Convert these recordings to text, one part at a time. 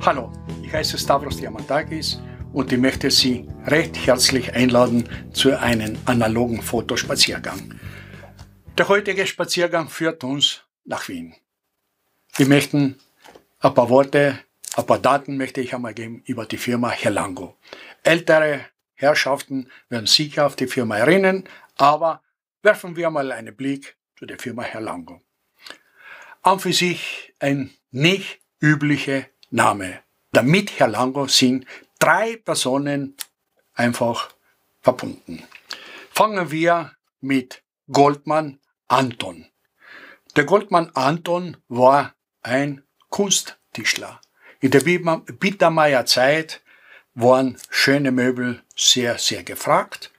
Hallo, ich heiße Stavros Diamantakis und ich möchte Sie recht herzlich einladen zu einem analogen Fotospaziergang. Der heutige Spaziergang führt uns nach Wien. Wir möchten ein paar Worte, ein paar Daten möchte ich einmal geben über die Firma Herlango. Ältere Herrschaften werden sicher auf die Firma erinnern, aber werfen wir mal einen Blick zu der Firma Herlango. An für sich ein nicht üblicher Name. Damit Herlango sind 3 Personen einfach verbunden. Fangen wir mit Goldmann Anton. Der Goldmann Anton war ein Kunsttischler. In der Biedermeier Zeit waren schöne Möbel sehr, sehr gefragt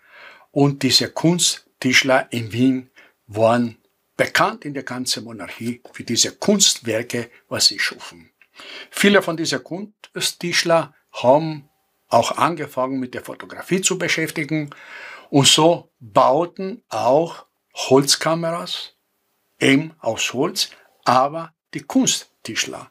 und diese Kunsttischler in Wien waren bekannt in der ganzen Monarchie für diese Kunstwerke, was sie schufen. Viele von diesen Kunsttischler haben auch angefangen mit der Fotografie zu beschäftigen und so bauten auch Holzkameras, eben aus Holz, aber die Kunsttischler.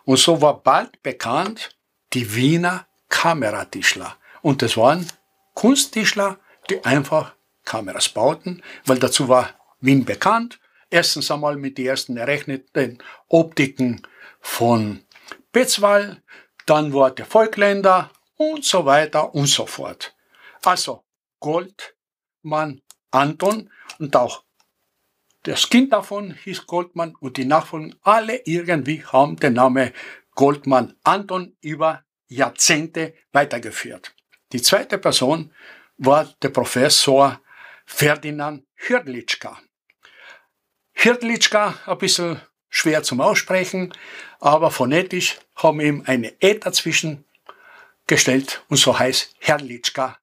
Und so war bald bekannt die Wiener Kameratischler. Und das waren Kunsttischler, die einfach Kameras bauten, weil dazu war Wien bekannt. Erstens einmal mit den ersten errechneten Optiken von Petzval, dann war der Volkländer und so weiter und so fort. Also Goldmann Anton und auch das Kind davon hieß Goldmann und die Nachfolger alle irgendwie haben den Namen Goldmann Anton über Jahrzehnte weitergeführt. Die zweite Person war der Professor Ferdinand Hrdlicka. Hrdlicka, ein bisschen schwer zum Aussprechen, aber phonetisch haben ihm eine E dazwischen gestellt und so heißt Hrdlicka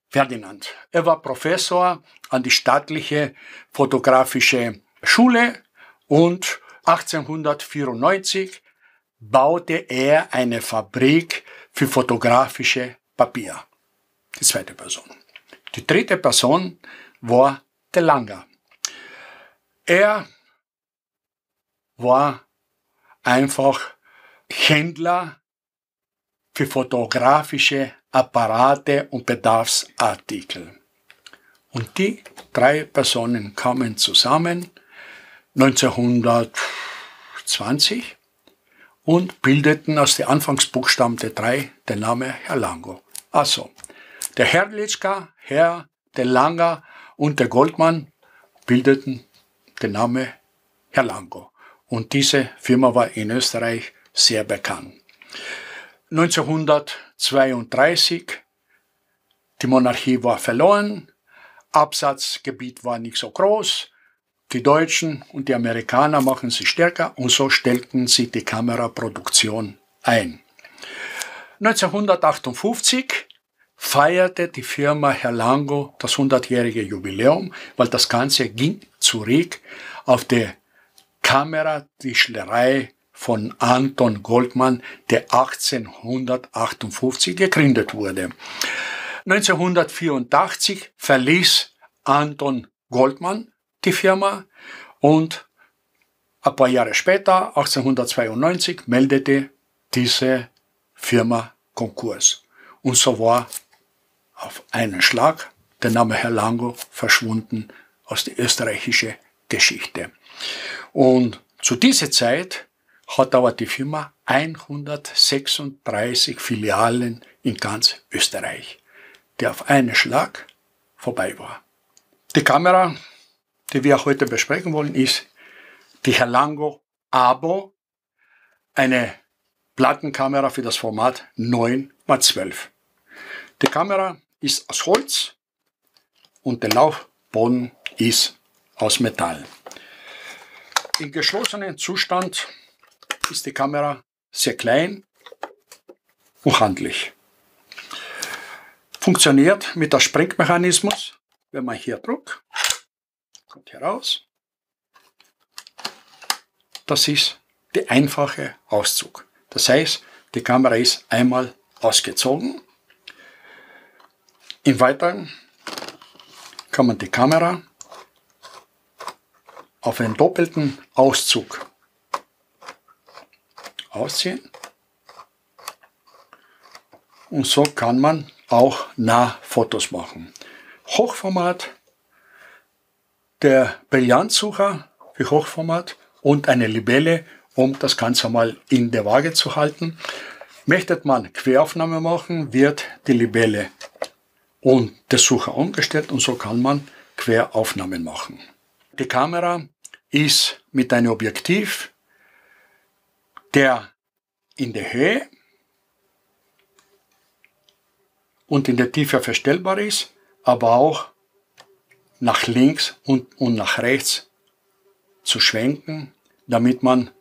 Ferdinand. Er war Professor an die staatliche fotografische Schule und 1894 baute er eine Fabrik für fotografische Papier. Die zweite Person. Die dritte Person war der Langer. Er war einfach Händler für fotografische Apparate und Bedarfsartikel. Und die 3 Personen kamen zusammen 1920 und bildeten aus den Anfangsbuchstaben der 3 den Namen Herlango. Also, der Hrdlicka, der Langer und der Goldmann bildeten den Namen Herlango. Und diese Firma war in Österreich sehr bekannt. 1932, die Monarchie war verloren, Absatzgebiet war nicht so groß, die Deutschen und die Amerikaner machen sich stärker und so stellten sie die Kameraproduktion ein. 1958 feierte die Firma Herlango das 100-jährige Jubiläum, weil das Ganze ging zurück auf die Kameratischlerei von Anton Goldmann, der 1858 gegründet wurde. 1984 verließ Anton Goldmann die Firma und ein paar Jahre später, 1892, meldete diese Firma Konkurs. Und so war auf einen Schlag der Name Herlango verschwunden aus der österreichischen Geschichte. Und zu dieser Zeit hat aber die Firma 136 Filialen in ganz Österreich, die auf einen Schlag vorbei war. Die Kamera, die wir heute besprechen wollen, ist die Herlango Abo, eine Plattenkamera für das Format 9x12. Die Kamera ist aus Holz und der Laufboden ist aus Metall. Im geschlossenen Zustand ist die Kamera sehr klein und handlich. Funktioniert mit dem Sprengmechanismus. Wenn man hier drückt, kommt hier raus. Das ist der einfache Auszug. Das heißt, die Kamera ist einmal ausgezogen. Im Weiteren kann man die Kamera auf einen doppelten Auszug ausziehen und so kann man auch Nahfotos machen. Hochformat, der Brillantsucher für Hochformat und eine Libelle, um das Ganze mal in der Waage zu halten. Möchte man Queraufnahme machen, wird die Libelle und der Sucher umgestellt und so kann man Queraufnahmen machen. Die Kamera ist mit einem Objektiv, der in der Höhe und in der Tiefe verstellbar ist, aber auch nach links und nach rechts zu schwenken, damit man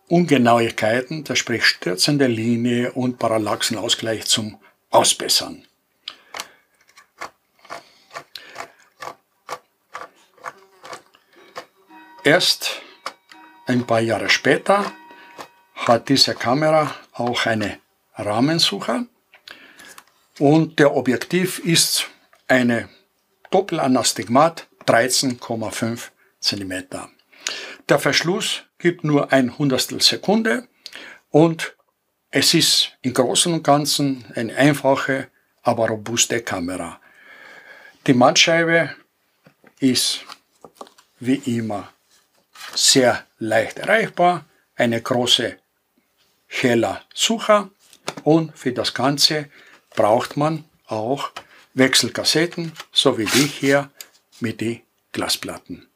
Ungenauigkeiten, das sprich stürzende Linie und Parallaxenausgleich zum Ausbessern. Erst ein paar Jahre später hat diese Kamera auch einen Rahmensucher und der Objektiv ist eine Doppelanastigmat 13,5 cm. Der Verschluss gibt nur ein Hundertstel Sekunde und es ist im Großen und Ganzen eine einfache, aber robuste Kamera. Die Mattscheibe ist wie immer sehr leicht erreichbar, eine große heller Sucher und für das Ganze braucht man auch Wechselkassetten, so wie die hier mit den Glasplatten.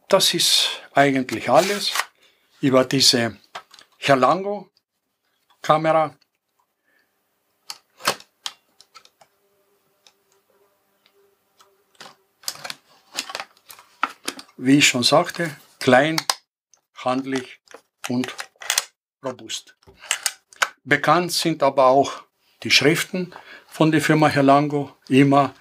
Das ist eigentlich alles über diese Herlango Kamera. Wie ich schon sagte, klein, handlich und robust. Bekannt sind aber auch die Schriften von der Firma Herlango, immer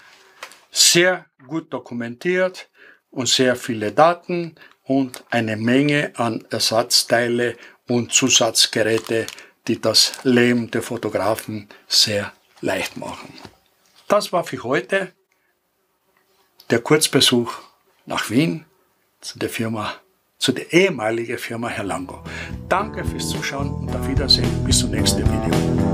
sehr gut dokumentiert und sehr viele Daten und eine Menge an Ersatzteile und Zusatzgeräte, die das Leben der Fotografen sehr leicht machen. Das war für heute der Kurzbesuch nach Wien zu der ehemaligen Firma Herlango. Danke fürs Zuschauen und auf Wiedersehen bis zum nächsten Video.